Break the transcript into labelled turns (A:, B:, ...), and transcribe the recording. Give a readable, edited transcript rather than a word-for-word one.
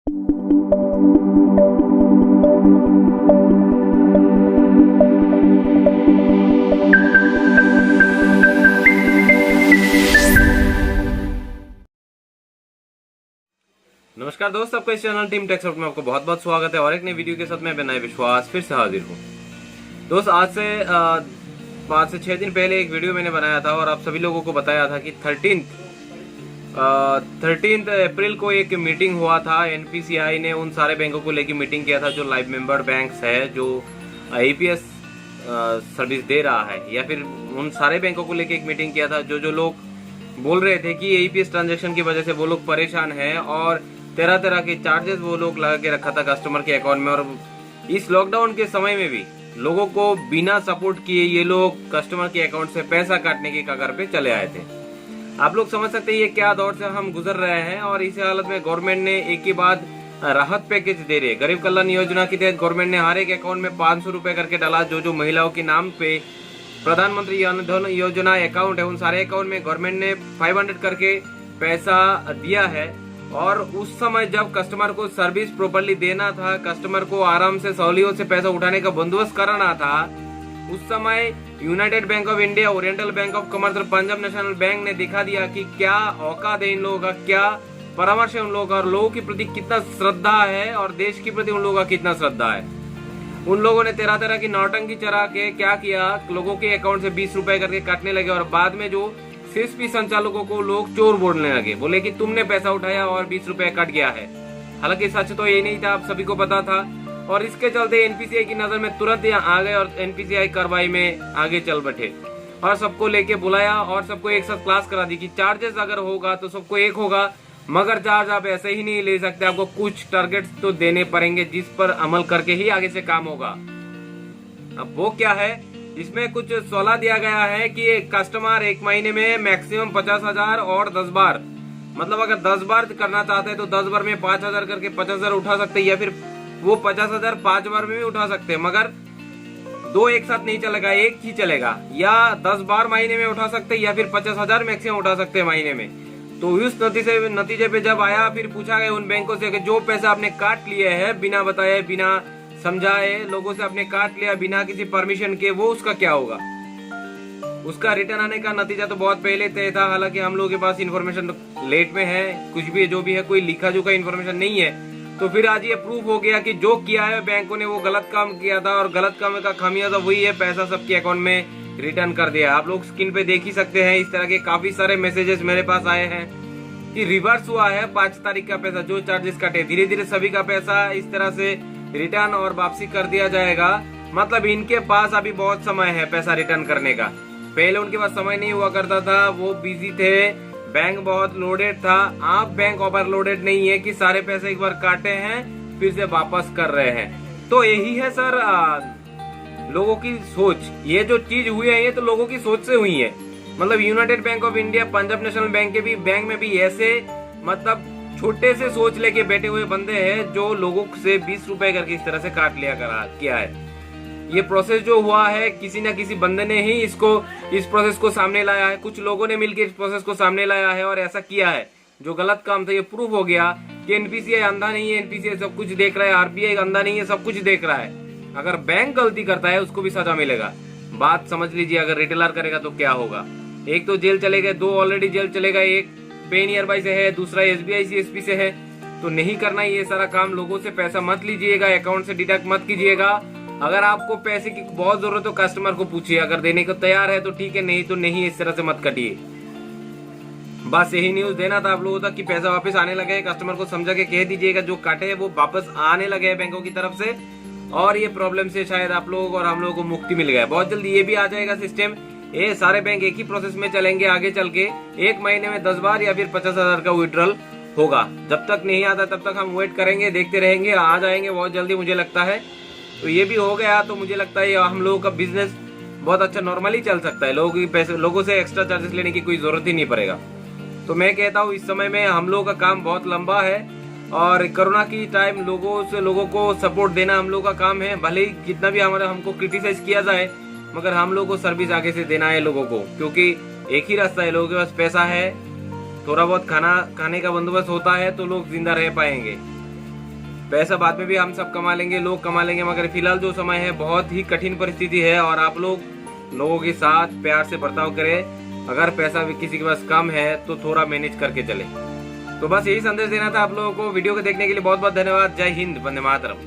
A: नमस्कार दोस्त, आपका इस चैनल टीम टेक्सपर्ट में आपको बहुत बहुत स्वागत है और एक नई वीडियो के साथ मैं विनय विश्वास फिर से हाजिर हूँ। दोस्त, आज से 5 से 6 दिन पहले एक वीडियो मैंने बनाया था और आप सभी लोगों को बताया था कि 13 अप्रैल को एक मीटिंग हुआ था। एनपीसीआई ने उन सारे बैंकों को लेकर मीटिंग किया था जो लाइव मेंबर बैंक्स है, जो ईपीएस सर्विस दे रहा है, या फिर उन सारे बैंकों को लेकर एक मीटिंग किया था जो लोग बोल रहे थे कि ईपीएस ट्रांजेक्शन की वजह से वो लोग परेशान हैं और तरह तरह के चार्जेस वो लोग लगा के रखा था कस्टमर के अकाउंट में। और इस लॉकडाउन के समय में भी लोगों को बिना सपोर्ट किए ये लोग कस्टमर के अकाउंट से पैसा काटने की कगार पे चले आए थे। आप लोग समझ सकते हैं ये क्या दौर से हम गुजर रहे हैं। और इस हालत में गवर्नमेंट ने एक के बाद राहत पैकेज दे रहे। गरीब कल्याण योजना के तहत गवर्नमेंट ने हर एक अकाउंट में 500 रुपए करके डाला। जो महिलाओं के नाम पे प्रधानमंत्री जनधन योजना अकाउंट है, उन सारे अकाउंट में गवर्नमेंट ने 500 करके पैसा दिया है। और उस समय जब कस्टमर को सर्विस प्रॉपर्ली देना था, कस्टमर को आराम से सहूलियत से पैसा उठाने का बंदोबस्त करना था, उस समय United bank of India, oriental bank of commerce और पंजाब नेशनल बैंक ने दिखा दिया कि क्या औकात है इन लोगों का, क्या परामर्श है उन लोगों का, और लोगों के प्रति कितना श्रद्धा है और देश के प्रति उन लोगों का कितना श्रद्धा है। उन लोगों ने तरह तरह की नौटंकी चला के क्या किया, लोगों के अकाउंट से 20 रुपए करके काटने लगे। और बाद में जो सीएसपी संचालकों को लोग चोर बोलने लगे, बोले कि तुमने पैसा उठाया और 20 रुपए कट गया है। हालांकि सच तो ये नहीं था, आप सभी को पता था। और इसके चलते एनपीसीआई की नजर में तुरंत यहाँ आ गए और एनपीसीआई कार्रवाई में आगे चल बैठे और सबको लेके बुलाया और सबको एक साथ क्लास करा दी कि चार्जेस अगर होगा तो सबको एक होगा, मगर चार्ज आप ऐसे ही नहीं ले सकते, आपको कुछ टारगेट्स तो देने पड़ेंगे जिस पर अमल करके ही आगे से काम होगा। अब वो क्या है, इसमें कुछ 16 दिया गया है कि कस्टमर एक महीने में मैक्सिमम 50,000 और 10 बार, मतलब अगर 10 बार करना चाहते हैं तो 10 बार में 5,000 करके 50,000 उठा सकते हैं, या फिर वो 50,000 5 बार में भी उठा सकते हैं, मगर 2 एक साथ नहीं चलेगा, एक ही चलेगा। या 10 बार महीने में उठा सकते हैं या फिर 50,000 मैक्सिमम उठा सकते हैं महीने में। तो उस नतीजे पे जब आया, फिर पूछा गया उन बैंकों से कि जो पैसा आपने काट लिए है बिना बताए, बिना समझाए, लोगों से आपने काट लिया बिना किसी परमिशन के, वो उसका क्या होगा। उसका रिटर्न आने का नतीजा तो बहुत पहले तय था। हालांकि हम लोगों के पास इन्फॉर्मेशन लेट में है, कुछ भी जो भी है कोई लिखा जोखा इन्फॉर्मेशन नहीं है। तो फिर आज ये प्रूफ हो गया कि जो किया है बैंकों ने वो गलत काम किया था और गलत काम का खामियाजा वही है, पैसा सबके अकाउंट में रिटर्न कर दिया। आप लोग स्क्रीन पे देख ही सकते हैं, इस तरह के काफी सारे मैसेजेस मेरे पास आए हैं कि रिवर्स हुआ है 5 तारीख का पैसा, जो चार्जेस कटे धीरे धीरे सभी का पैसा इस तरह से रिटर्न और वापसी कर दिया जाएगा। मतलब इनके पास अभी बहुत समय है पैसा रिटर्न करने का। पहले उनके पास समय नहीं हुआ करता था, वो बिजी थे, बैंक बहुत लोडेड था। आप बैंक ओवरलोडेड नहीं है कि सारे पैसे एक बार काटे हैं फिर से वापस कर रहे हैं। तो यही है सर लोगों की सोच। ये जो चीज हुई है ये तो लोगों की सोच से हुई है। मतलब United bank of India, Punjab national bank के भी बैंक में भी ऐसे मतलब छोटे से सोच लेके बैठे हुए बंदे हैं जो लोगों से 20 रुपए करके इस तरह से काट लिया किया है। ये प्रोसेस जो हुआ है किसी न किसी बंदे ने ही इस प्रोसेस को सामने लाया है। कुछ लोगों ने मिलकर इस प्रोसेस को सामने लाया है और ऐसा किया है। जो गलत काम था ये प्रूफ हो गया कि एनपीसीआई अंधा नहीं है, एनपीसीआई सब कुछ देख रहा है, आरबीआई अंधा नहीं है, सब कुछ देख रहा है। अगर बैंक गलती करता है उसको भी सजा मिलेगा। बात समझ लीजिए, अगर रिटेलर करेगा तो क्या होगा। एक तो जेल चले गए, 2 ऑलरेडी जेल चले गए, एक पे नियर बाई से है, दूसरा एसबीआई सीएसपी से है। तो नहीं करना ये सारा काम। लोगों से पैसा मत लीजिएगा, अकाउंट से डिडक्ट मत कीजिएगा। अगर आपको पैसे की बहुत जरूरत हो कस्टमर को पूछिए, अगर देने को तैयार है तो ठीक है, नहीं तो नहीं, इस तरह से मत कटिए। बस यही न्यूज देना था आप लोगों तक कि पैसा वापस आने लगे। कस्टमर को समझा के कह दीजिएगा जो काटे है वो वापस आने लगे बैंकों की तरफ से, और ये प्रॉब्लम से शायद आप लोगों को और हम लोगों को मुक्ति मिल गया। बहुत जल्दी ये भी आ जाएगा सिस्टम। ये सारे बैंक एक ही प्रोसेस में चलेंगे आगे चल के। एक महीने में 10 बार या फिर 50,000 का विड्रॉल होगा। जब तक नहीं आता तब तक हम वेट करेंगे, देखते रहेंगे। आ जाएंगे बहुत जल्दी मुझे लगता है। तो ये भी हो गया तो मुझे लगता है हम लोगों का बिजनेस बहुत अच्छा नॉर्मली चल सकता है। लोगों से एक्स्ट्रा चार्जेस लेने की कोई जरूरत ही नहीं पड़ेगा। तो मैं कहता हूँ इस समय में हम लोगों का काम बहुत लंबा है और कोरोना की टाइम लोगों को सपोर्ट देना हम लोगों का काम है। भले ही कितना भी हमको क्रिटिसाइज किया जाए, मगर हम लोगों को सर्विस आगे से देना है लोगों को, क्योंकि एक ही रास्ता है। लोगों के पास पैसा है, थोड़ा बहुत खाने का बंदोबस्त होता है तो लोग जिंदा रह पाएंगे। पैसा बाद में भी हम सब कमा लेंगे, लोग कमा लेंगे, मगर फिलहाल जो समय है बहुत ही कठिन परिस्थिति है और आप लोगों के साथ प्यार से बर्ताव करें। अगर पैसा भी किसी के पास कम है तो थोड़ा मैनेज करके चले। तो बस यही संदेश देना था आप लोगों को। वीडियो को देखने के लिए बहुत बहुत धन्यवाद। जय हिंद, वंदे मातरम।